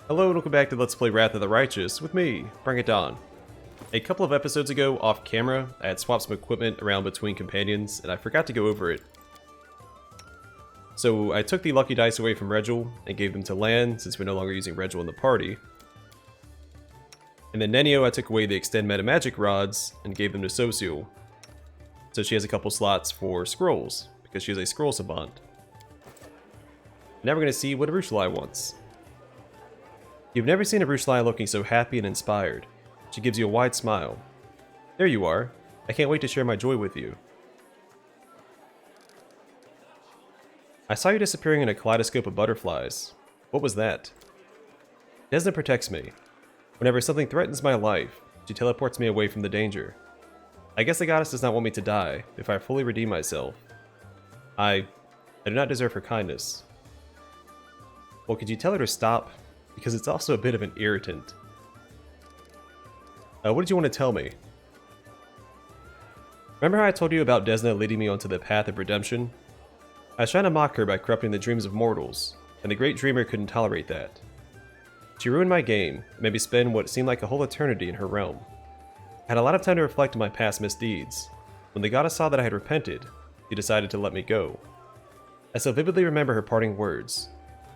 Hello and welcome back to Let's Play Wrath of the Righteous with me, Bring It On. A couple of episodes ago, off camera, I had swapped some equipment around between companions, and I forgot to go over it. So I took the lucky dice away from Regil and gave them to Lan, since we're no longer using Regil in the party. And then Nenio, I took away the extend meta magic rods and gave them to Social. So she has a couple slots for scrolls, because she is a scroll savant. Now we're going to see what Arueshalae wants. You've never seen Arueshalae looking so happy and inspired. She gives you a wide smile. There you are. I can't wait to share my joy with you. I saw you disappearing in a kaleidoscope of butterflies. What was that? Desna protects me. Whenever something threatens my life, she teleports me away from the danger. I guess the goddess does not want me to die if I fully redeem myself. I do not deserve her kindness. Well, could you tell her to stop? Because it's also a bit of an irritant. What did you want to tell me? Remember how I told you about Desna leading me onto the path of redemption? I was trying to mock her by corrupting the dreams of mortals, and the great dreamer couldn't tolerate that. She ruined my game, and made me spend what seemed like a whole eternity in her realm. I had a lot of time to reflect on my past misdeeds. When the goddess saw that I had repented, she decided to let me go. I still vividly remember her parting words.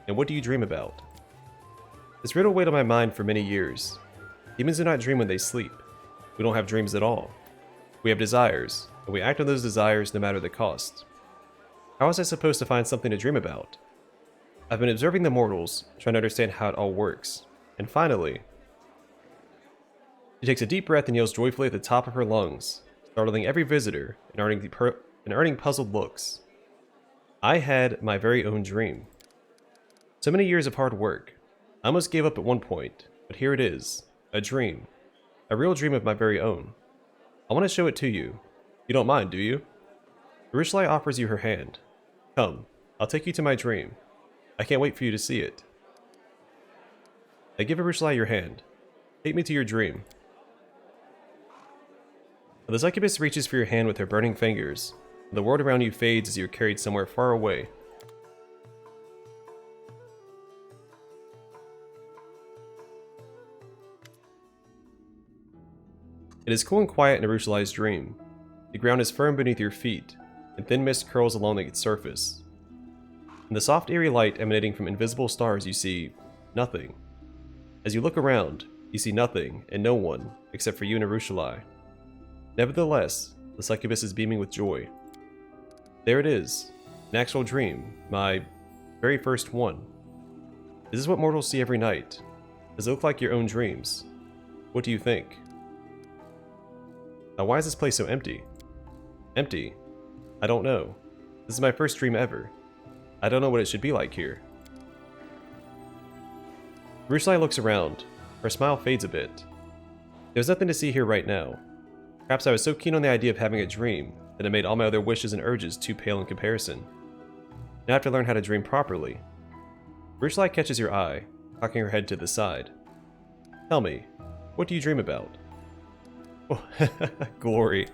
And what do you dream about? This riddle weighed on my mind for many years. Demons do not dream when they sleep. We don't have dreams at all. We have desires, and we act on those desires no matter the cost. How was I supposed to find something to dream about? I've been observing the mortals, trying to understand how it all works. And finally... She takes a deep breath and yells joyfully at the top of her lungs, startling every visitor and earning puzzled looks. I had my very own dream. So many years of hard work. I almost gave up at one point, but here it is. A dream. A real dream of my very own. I want to show it to you. You don't mind, do you? Arueshalae offers you her hand. Come, I'll take you to my dream. I can't wait for you to see it. I give Arueshalae your hand. Take me to your dream. The succubus reaches for your hand with her burning fingers. The world around you fades as you're carried somewhere far away. It is cool and quiet in Arueshalae's dream. The ground is firm beneath your feet, and thin mist curls along its surface. In the soft eerie light emanating from invisible stars you see nothing. As you look around, you see nothing and no one except for you and Arueshalae. Nevertheless, the succubus is beaming with joy. There it is, an actual dream, my very first one. Is this what mortals see every night? Does it look like your own dreams? What do you think? Now, why is this place so empty? Empty? I don't know. This is my first dream ever. I don't know what it should be like here. Arueshalae looks around. Her smile fades a bit. There's nothing to see here right now. Perhaps I was so keen on the idea of having a dream that it made all my other wishes and urges too pale in comparison. Now I have to learn how to dream properly. Arueshalae catches your eye, cocking her head to the side. Tell me, what do you dream about? Oh, glory.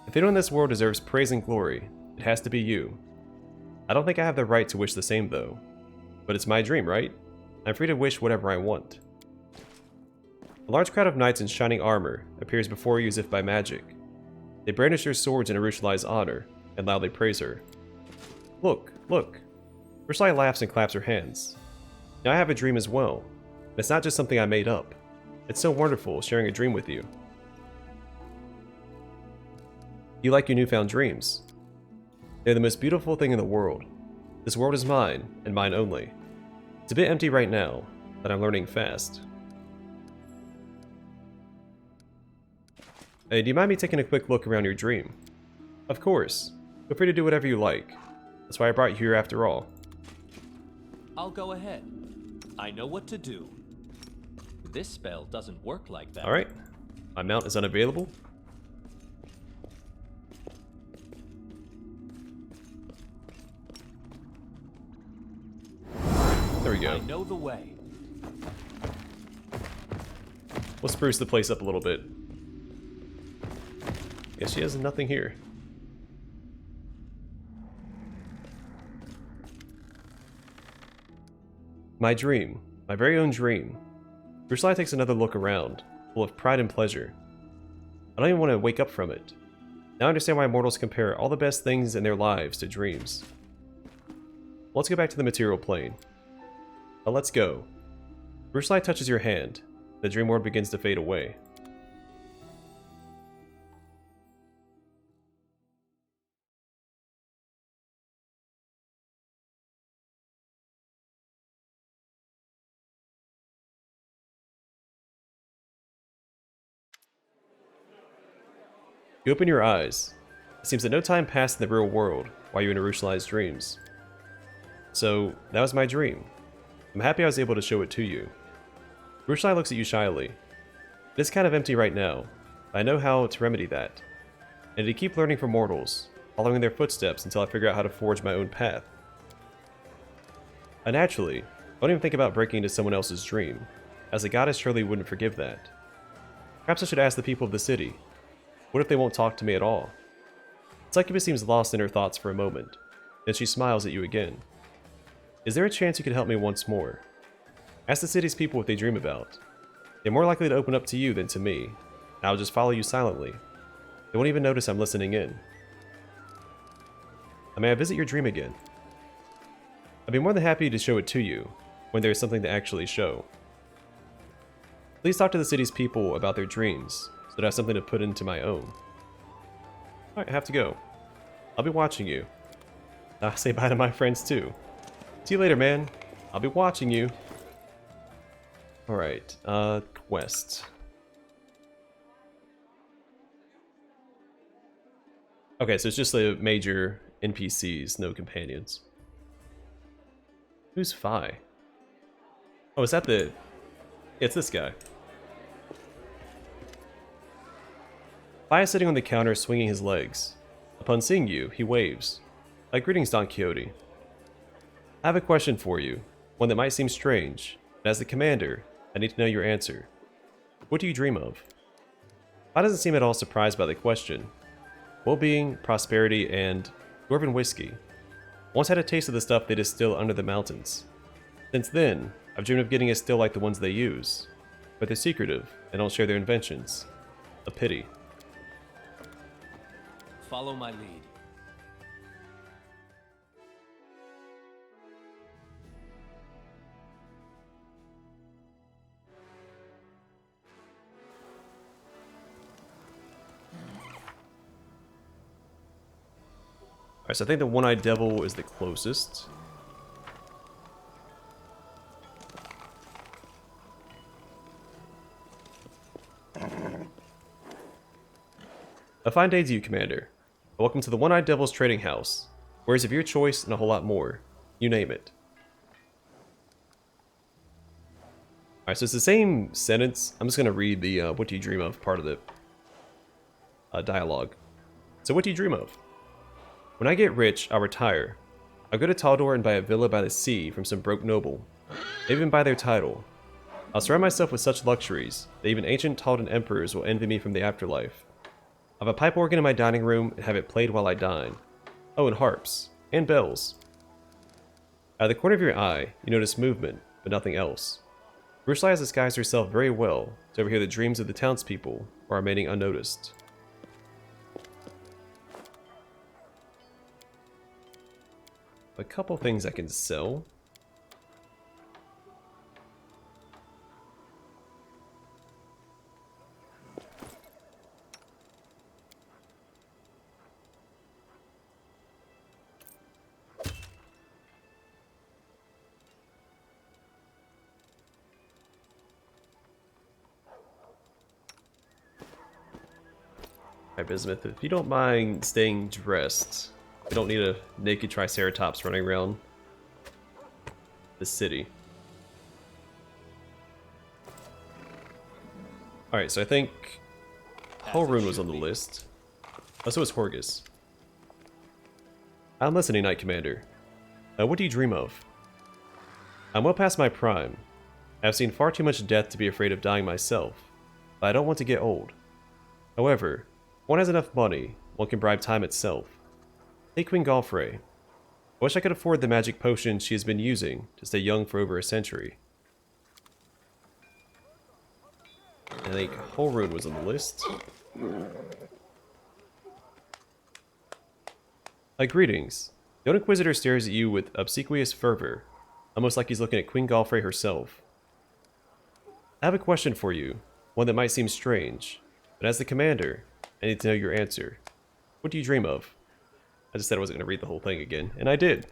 If anyone in this world deserves praise and glory, it has to be you. I don't think I have the right to wish the same though. But it's my dream, right? I'm free to wish whatever I want. A large crowd of knights in shining armor appears before you as if by magic. They brandish their swords in Arueshalae's honor, and loudly praise her. Look, look. Arueshalae laughs and claps her hands. Now I have a dream as well. And it's not just something I made up. It's so wonderful sharing a dream with you. You like your newfound dreams. They're the most beautiful thing in the world. This world is mine, and mine only. It's a bit empty right now, but I'm learning fast. Hey, do you mind me taking a quick look around your dream? Of course. Feel free to do whatever you like. That's why I brought you here after all. I'll go ahead. I know what to do. This spell doesn't work like that. Alright. My mount is unavailable. There we go. I know the way. We'll spruce the place up a little bit. Guess she has nothing here. My dream. My very own dream. Arueshalae takes another look around, full of pride and pleasure. I don't even want to wake up from it. Now I understand why mortals compare all the best things in their lives to dreams. Let's go back to the material plane. Let's go. Arueshalae touches your hand. The dream world begins to fade away. You open your eyes. It seems that no time passed in the real world while you were in Arueshalae's dreams. So, that was my dream. I'm happy I was able to show it to you. Arueshalae looks at you shyly. It is kind of empty right now, but I know how to remedy that. And to keep learning from mortals, following their footsteps until I figure out how to forge my own path. Naturally, I don't even think about breaking into someone else's dream, as a goddess surely wouldn't forgive that. Perhaps I should ask the people of the city. What if they won't talk to me at all? Succubus seems lost in her thoughts for a moment, then she smiles at you again. Is there a chance you could help me once more? Ask the city's people what they dream about. They're more likely to open up to you than to me, and I'll just follow you silently. They won't even notice I'm listening in. May I visit your dream again? I'd be more than happy to show it to you, when there is something to actually show. Please talk to the city's people about their dreams, so that I have something to put into my own. Alright, I have to go. I'll be watching you. Say bye to my friends too. See you later, man. I'll be watching you. Alright, quest. Okay, so it's just the major NPCs, no companions. Who's Fi? Oh, is that the... It's this guy. Fi is sitting on the counter swinging his legs. Upon seeing you, he waves. Greetings, Don Quixote. I have a question for you, one that might seem strange, and as the commander, I need to know your answer. What do you dream of? Fi doesn't seem at all surprised by the question. Well-being, prosperity, and dwarven whiskey. Once had a taste of the stuff they distill under the mountains. Since then, I've dreamed of getting a still like the ones they use, but they're secretive and don't share their inventions. A pity. Follow my lead. Alright, so I think the one-eyed devil is the closest. A fine day to you, Commander. Welcome to the One-Eyed Devil's Trading House. Wares of your choice and a whole lot more. You name it. Alright, so it's the same sentence. I'm just going to read the what do you dream of part of the dialogue. So what do you dream of? When I get rich, I'll retire. I'll go to Taldor and buy a villa by the sea from some broke noble. Maybe even buy their title. I'll surround myself with such luxuries that even ancient Taldan emperors will envy me from the afterlife. I'll have a pipe organ in my dining room and have it played while I dine. Oh, and harps. And bells. Out of the corner of your eye, you notice movement, but nothing else. Arueshalae has disguised herself very well to overhear the dreams of the townspeople while remaining unnoticed. A couple things I can sell. Alright, Bismuth, if you don't mind staying dressed, you don't need a naked Triceratops running around the city. Alright, so I think Horun was on the list. Oh, so was Horgus. I'm listening, Knight Commander. What do you dream of? I'm well past my prime. I've seen far too much death to be afraid of dying myself, but I don't want to get old. However, if one has enough money, one can bribe time itself. Take Queen Galfrey. I wish I could afford the magic potion she has been using to stay young for over a century. I think whole rune was on the list. Greetings. The old Inquisitor stares at you with obsequious fervor, almost like he's looking at Queen Galfrey herself. I have a question for you, one that might seem strange, but as the commander, I need to know your answer. What do you dream of? I just said I wasn't going to read the whole thing again, and I did.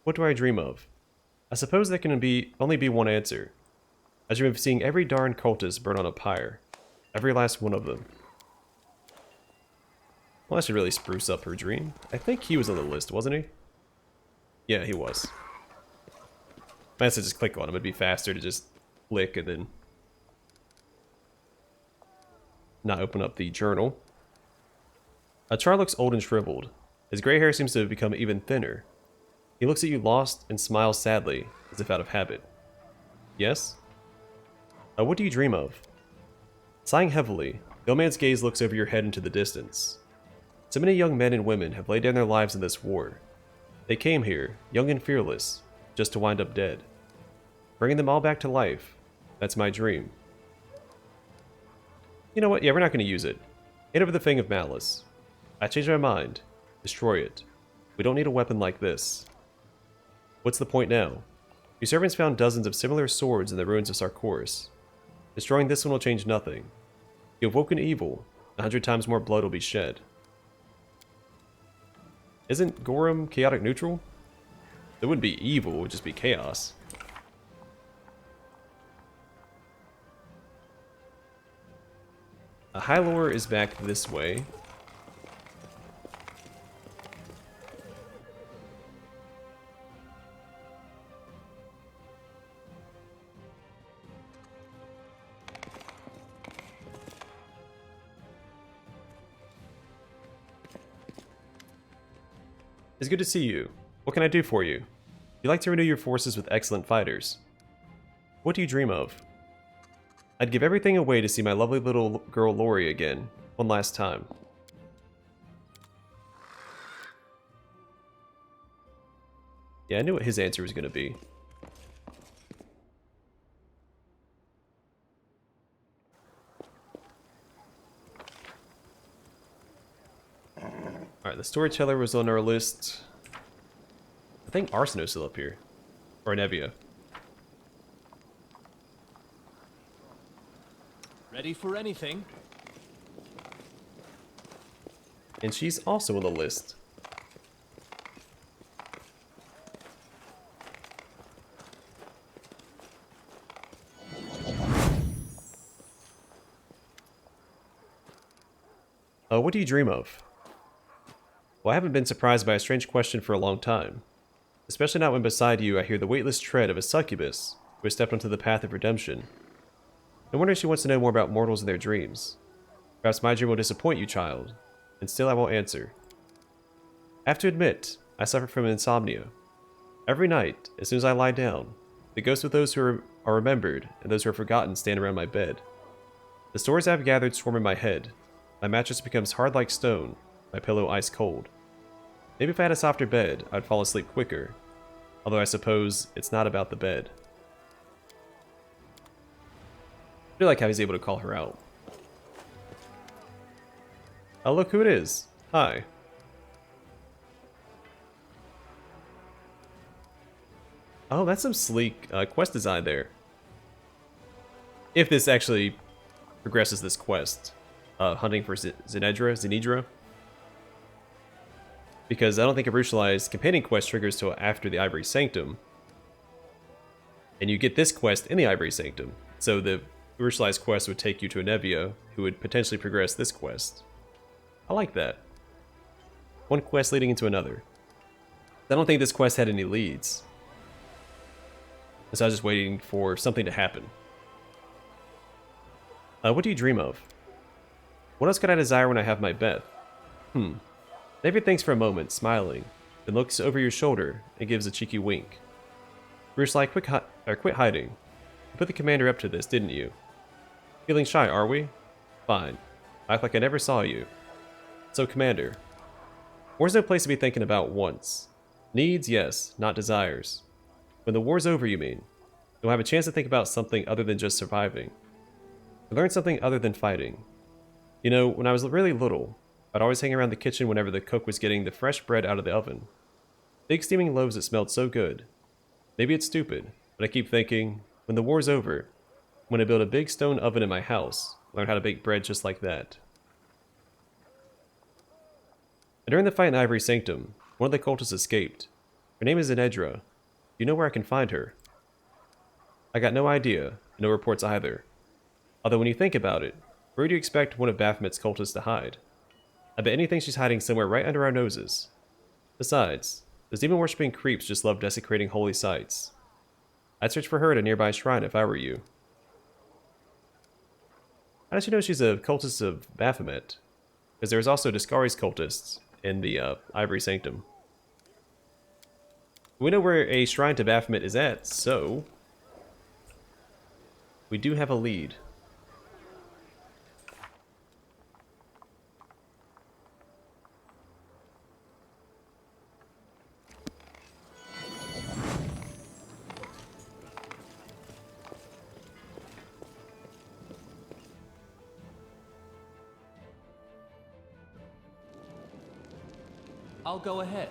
What do I dream of? I suppose there can only be one answer. I dream of seeing every darn cultist burn on a pyre. Every last one of them. Well, that should really spruce up her dream. I think he was on the list, wasn't he? Yeah, he was. I have to just click on him. It'd be faster to just click and then not open up the journal. Char looks old and shriveled. His gray hair seems to have become even thinner. He looks at you lost and smiles sadly, as if out of habit. Yes? What do you dream of? Sighing heavily, the old man's gaze looks over your head into the distance. So many young men and women have laid down their lives in this war. They came here, young and fearless, just to wind up dead. Bringing them all back to life, that's my dream. You know what? Yeah, we're not going to use it. Get over the thing of malice. I changed my mind. Destroy it. We don't need a weapon like this. What's the point now? Your servants found dozens of similar swords in the ruins of Sarkoris. Destroying this one will change nothing. You have woken evil. 100 times more blood will be shed. Isn't Gorham chaotic neutral? It wouldn't be evil, it would just be chaos. Hylor is back this way. It's good to see you. What can I do for you? You like to renew your forces with excellent fighters. What do you dream of? I'd give everything away to see my lovely little girl Lori again, one last time. Yeah, I knew what his answer was going to be. Alright, the storyteller was on our list. I think Arseno's still up here. Or Nevia. Ready for anything? And she's also on the list. What do you dream of? Well, I haven't been surprised by a strange question for a long time. Especially not when beside you I hear the weightless tread of a succubus who has stepped onto the path of redemption. No wonder she wants to know more about mortals and their dreams. Perhaps my dream will disappoint you, child, and still I won't answer. I have to admit, I suffer from insomnia. Every night, as soon as I lie down, the ghosts of those who are remembered and those who are forgotten stand around my bed. The stories I have gathered swarm in my head. My mattress becomes hard like stone, my pillow ice cold. Maybe if I had a softer bed, I'd fall asleep quicker. Although I suppose it's not about the bed. I feel like how he's able to call her out. Oh, look who it is. Hi. Oh, that's some sleek quest design there. If this actually progresses this quest. Hunting for Zenidra. Because I don't think Arueshalae's companion quest triggers till after the Ivory Sanctum. And you get this quest in the Ivory Sanctum. So the Arueshalae's quest would take you to a Nevia, who would potentially progress this quest. I like that. One quest leading into another. I don't think this quest had any leads. So I was just waiting for something to happen. What do you dream of? What else could I desire when I have my Beth? David thinks for a moment, smiling, then looks over your shoulder and gives a cheeky wink. Arueshalae, quit hiding. You put the commander up to this, didn't you? Feeling shy, are we? Fine. Act like I never saw you. So, Commander, war's no place to be thinking about once. Needs, yes, not desires. When the war's over, you mean, you'll have a chance to think about something other than just surviving. I learned something other than fighting. You know, when I was really little, I'd always hang around the kitchen whenever the cook was getting the fresh bread out of the oven. Big steaming loaves that smelled so good. Maybe it's stupid, but I keep thinking, when the war's over, I'm going to build a big stone oven in my house, learn how to bake bread just like that. And during the fight in Ivory Sanctum, one of the cultists escaped. Her name is Inedra. Do you know where I can find her? I got no idea, no reports either. Although when you think about it, where do you expect one of Baphomet's cultists to hide? I bet anything she's hiding somewhere right under our noses. Besides, those demon-worshipping creeps just love desecrating holy sites. I'd search for her at a nearby shrine if I were you. How does she know she's a cultist of Baphomet? Because there's also Discari's cultists in the Ivory Sanctum. We know where a shrine to Baphomet is at, so we do have a lead. I'll go ahead.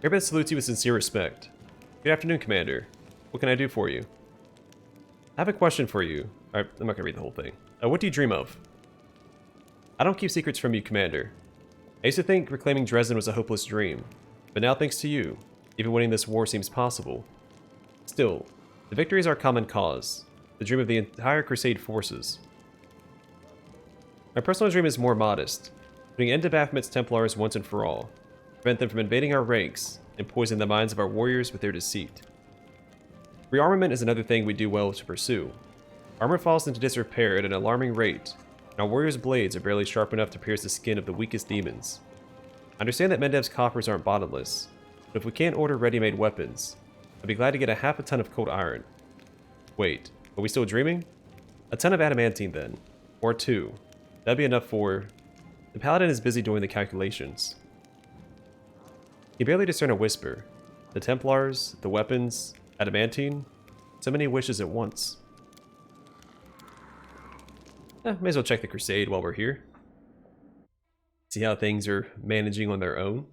Airbus salutes you with sincere respect. Good afternoon, Commander. What can I do for you? I have a question for you. Alright, I'm not going to read the whole thing. What do you dream of? I don't keep secrets from you, Commander. I used to think reclaiming Dresden was a hopeless dream, but now thanks to you, even winning this war seems possible. Still, the victory is our common cause, the dream of the entire Crusade forces. My personal dream is more modest, putting an end to Baphomet's Templars once and for all, prevent them from invading our ranks, and poison the minds of our warriors with their deceit. Rearmament is another thing we do well to pursue. Armor falls into disrepair at an alarming rate, and our warriors' blades are barely sharp enough to pierce the skin of the weakest demons. I understand that Mendev's coffers aren't bottomless, but if we can't order ready-made weapons, I'd be glad to get a half a ton of cold iron. Wait, are we still dreaming? A ton of adamantine then. Or 2. That'd be enough for... The paladin is busy doing the calculations. He barely discern a whisper. The Templars, the weapons, adamantine. So many wishes at once. May as well check the Crusade while we're here. See how things are managing on their own.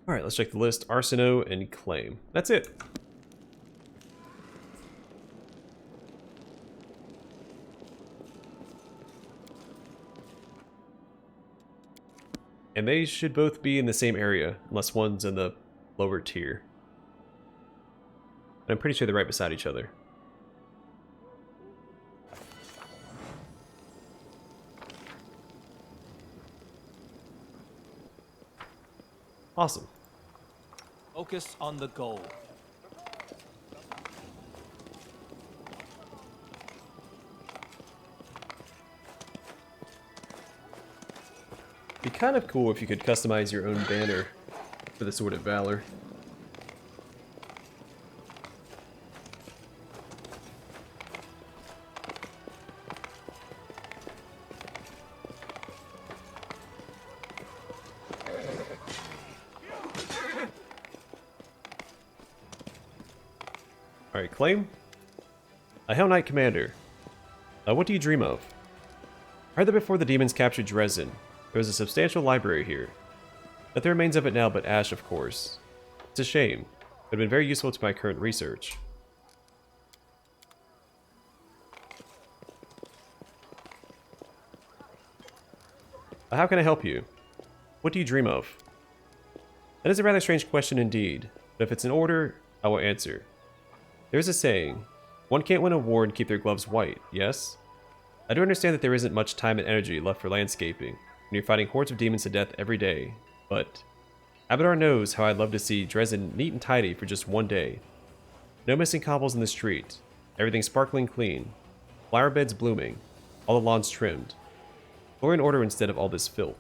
Alright, let's check the list. Arsino and Claim. That's it. And they should both be in the same area, unless one's in the lower tier. And I'm pretty sure they're right beside each other. Awesome. Focus on the goal. Be kind of cool if you could customize your own banner for the Sword of Valor. Alright, Claim. A Hell Knight Commander. What do you dream of? I heard that before the demons captured Dresden, there was a substantial library here. Nothing remains of it now but ash, of course. It's a shame. It would have been very useful to my current research. How can I help you? What do you dream of? That is a rather strange question indeed, but if it's in order, I will answer. There's a saying, one can't win a war and keep their gloves white, yes? I do understand that there isn't much time and energy left for landscaping when you're fighting hordes of demons to death every day, but Abadar knows how I'd love to see Dresden neat and tidy for just one day. No missing cobbles in the street, everything sparkling clean, flower beds blooming, all the lawns trimmed. Glory and order instead of all this filth.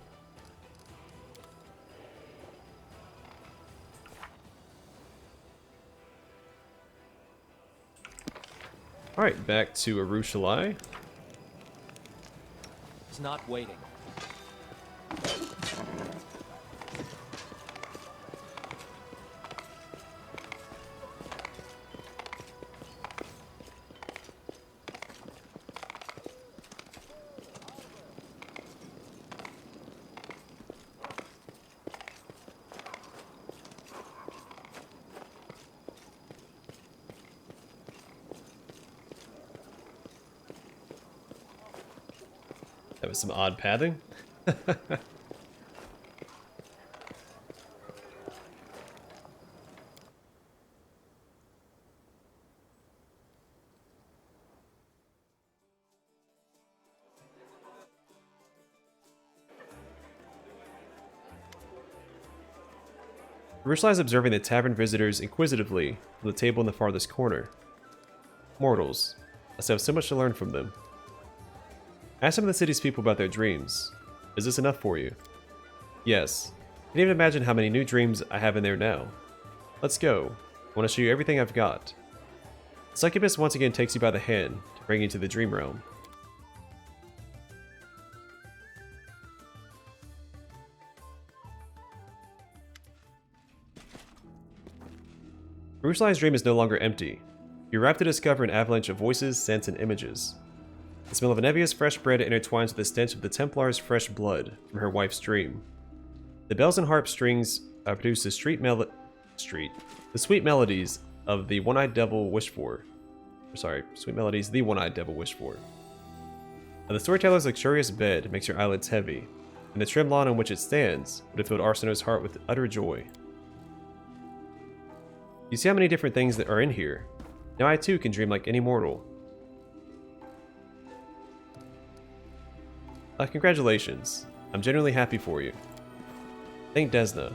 Alright, back to Arueshalae. It's not waiting. That was some odd pathing. Arueshalae is observing the tavern visitors inquisitively from the table in the farthest corner. Mortals. I still have so much to learn from them. Ask some of the city's people about their dreams. Is this enough for you? Yes. I can't even imagine how many new dreams I have in there now. Let's go. I want to show you everything I've got. The succubus once again takes you by the hand to bring you to the dream realm. Arueshalae's dream is no longer empty. You arrive to discover an avalanche of voices, scents, and images. The smell of Anevia's fresh bread intertwines with the stench of the Templar's fresh blood from her wife's dream. The bells and harp strings produce the sweet melodies of the one-eyed devil wished for. Sweet melodies the one-eyed devil wished for. The storyteller's luxurious bed makes your eyelids heavy, and the trim lawn on which it stands would have filled Arsinoe's heart with utter joy. You see how many different things that are in here. Now I too can dream like any mortal. Congratulations. I'm genuinely happy for you. Thank Desna,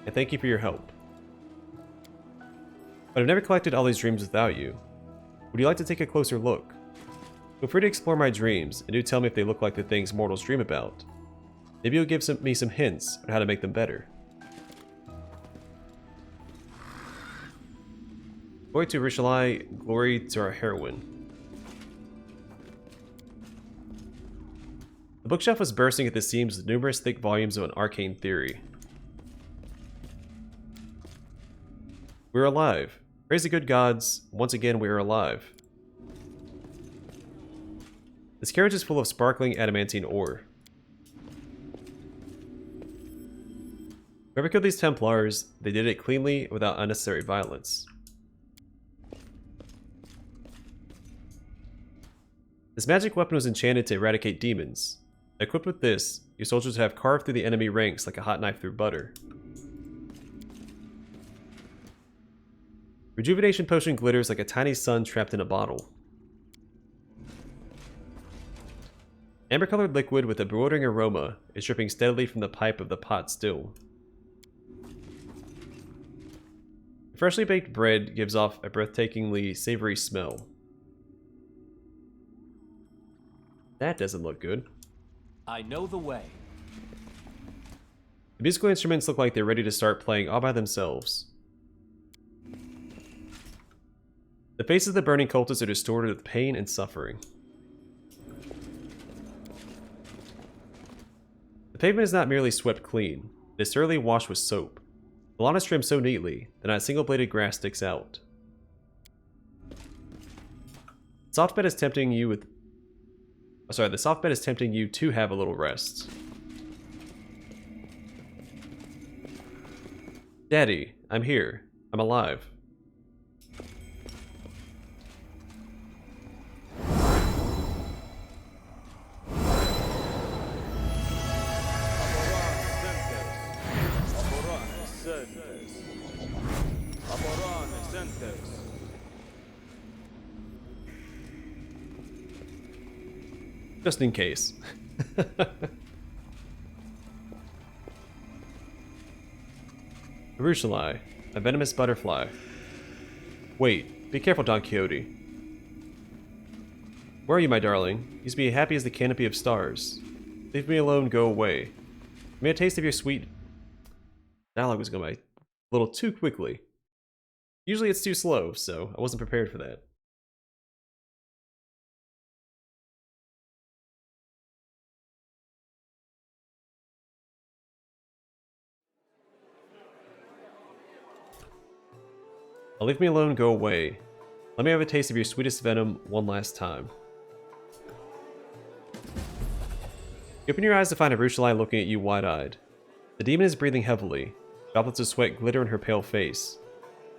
and thank you for your help. But I've never collected all these dreams without you. Would you like to take a closer look? Feel free to explore my dreams, and do tell me if they look like the things mortals dream about. Maybe you'll give me some hints on how to make them better. Glory to Arueshalae, glory to our heroine. The bookshelf was bursting at the seams with numerous thick volumes of an arcane theory. We're alive. Praise the good gods. Once again, we are alive. This carriage is full of sparkling adamantine ore. Whoever killed these Templars, they did it cleanly without unnecessary violence. This magic weapon was enchanted to eradicate demons. Equipped with this, your soldiers have carved through the enemy ranks like a hot knife through butter. Rejuvenation potion glitters like a tiny sun trapped in a bottle. Amber-colored liquid with a bewildering aroma is dripping steadily from the pipe of the pot still. Freshly baked bread gives off a breathtakingly savory smell. That doesn't look good. I know the way. The musical instruments look like they're ready to start playing all by themselves. The faces of the burning cultists are distorted with pain and suffering. The pavement is not merely swept clean, it is thoroughly washed with soap. The lawn is trimmed so neatly that not a single blade of grass sticks out. The soft bed is tempting you to have a little rest. Daddy, I'm here. I'm alive. Just in case. Arueshalae, a venomous butterfly. Wait, be careful, Don Quixote. Where are you, my darling? You used to be happy as the canopy of stars. Leave me alone, go away. May a taste of your sweet... Dialogue was going a little too quickly. Usually it's too slow, so I wasn't prepared for that. Leave me alone, go away. Let me have a taste of your sweetest venom one last time. You open your eyes to find Arueshalae looking at you wide-eyed. The demon is breathing heavily. Droplets of sweat glitter in her pale face.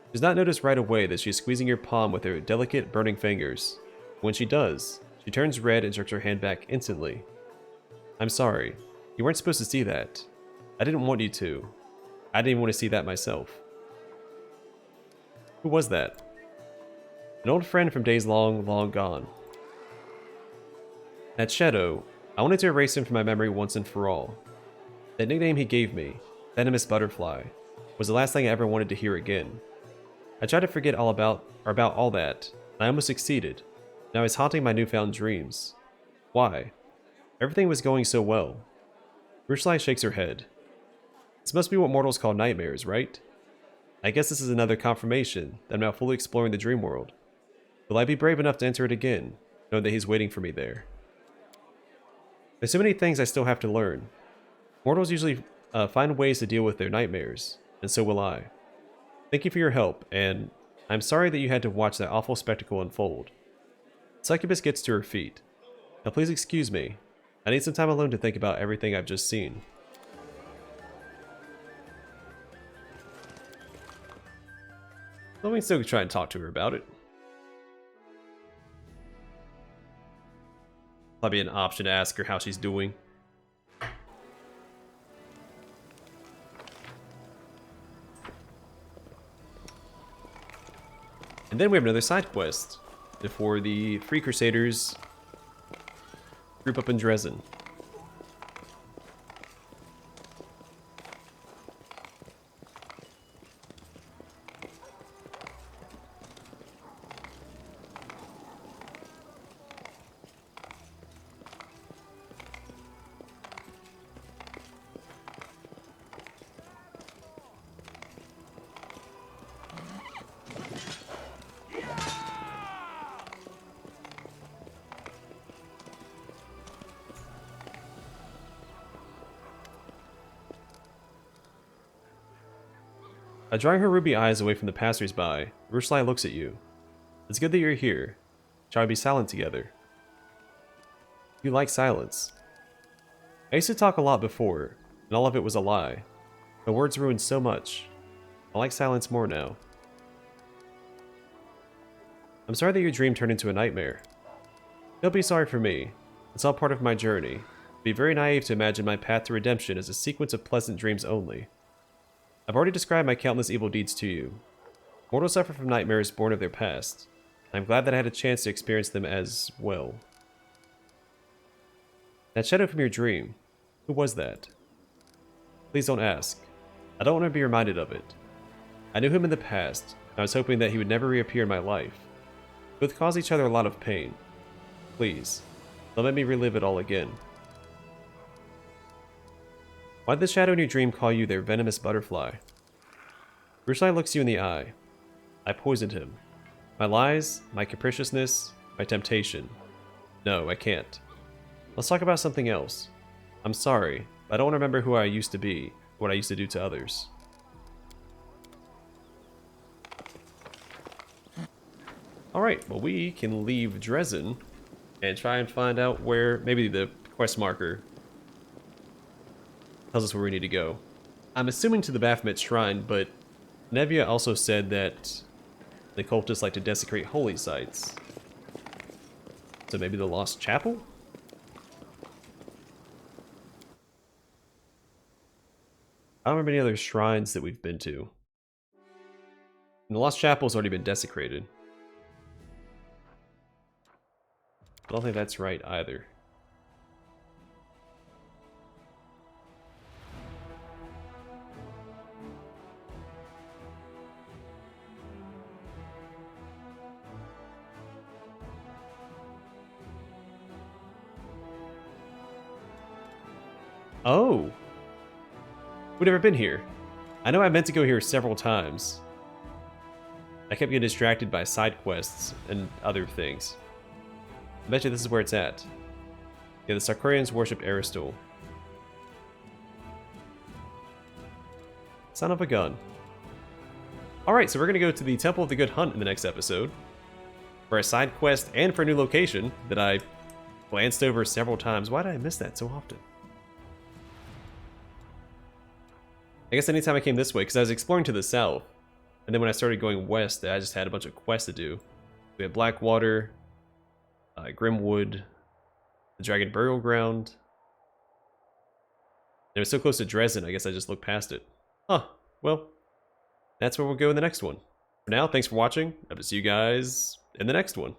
She does not notice right away that she is squeezing your palm with her delicate, burning fingers. When she does, she turns red and jerks her hand back instantly. I'm sorry. You weren't supposed to see that. I didn't want you to. I didn't even want to see that myself. Who was that? An old friend from days long, long gone. That shadow, I wanted to erase him from my memory once and for all. That nickname he gave me, Venomous Butterfly, was the last thing I ever wanted to hear again. I tried to forget all about all that, and I almost succeeded. Now he's haunting my newfound dreams. Why? Everything was going so well. Arueshalae shakes her head. This must be what mortals call nightmares, right? I guess this is another confirmation that I'm now fully exploring the dream world. Will I be brave enough to enter it again, knowing that he's waiting for me there? There's so many things I still have to learn. Mortals usually find ways to deal with their nightmares, and so will I. Thank you for your help, and I'm sorry that you had to watch that awful spectacle unfold. Succubus gets to her feet. Now please excuse me. I need some time alone to think about everything I've just seen. Let me still try and talk to her about it. Probably an option to ask her how she's doing. And then we have another side quest before the Free Crusaders group up in Dresden. Drawing her ruby eyes away from the passers-by, Arueshalae looks at you. It's good that you're here. Shall we be silent together? You like silence. I used to talk a lot before, and all of it was a lie. My words ruined so much. I like silence more now. I'm sorry that your dream turned into a nightmare. Don't be sorry for me. It's all part of my journey. It'd be very naive to imagine my path to redemption as a sequence of pleasant dreams only. I've already described my countless evil deeds to you. Mortals suffer from nightmares born of their past. I'm glad that I had a chance to experience them as well. That shadow from your dream, who was that? Please don't ask. I don't want to be reminded of it. I knew him in the past, and I was hoping that he would never reappear in my life. We both caused each other a lot of pain. Please, don't let me relive it all again. Why did the shadow in your dream call you their venomous butterfly? Arueshalae looks you in the eye. I poisoned him. My lies, my capriciousness, my temptation. No, I can't. Let's talk about something else. I'm sorry, but I don't remember who I used to be, what I used to do to others. Alright, well we can leave Dresden and try and find out where, maybe the quest marker tells us where we need to go. I'm assuming to the Baphomet Shrine, but Nevia also said that the cultists like to desecrate holy sites. So maybe the Lost Chapel? I don't remember any other shrines that we've been to. And the Lost Chapel's already been desecrated. I don't think that's right either. Oh! We've never been here. I know I meant to go here several times. I kept getting distracted by side quests and other things. I bet you this is where it's at. Yeah, the Sarkorians worship Arueshalae. Son of a gun. Alright, so we're going to go to the Temple of the Good Hunt in the next episode. For a side quest and for a new location that I glanced over several times. Why did I miss that so often? I guess anytime I came this way, because I was exploring to the south. And then when I started going west, I just had a bunch of quests to do. We had Blackwater, Grimwood, the Dragon Burial Ground. And it was so close to Dresden, I guess I just looked past it. Huh, well, that's where we'll go in the next one. For now, thanks for watching. I hope to see you guys in the next one.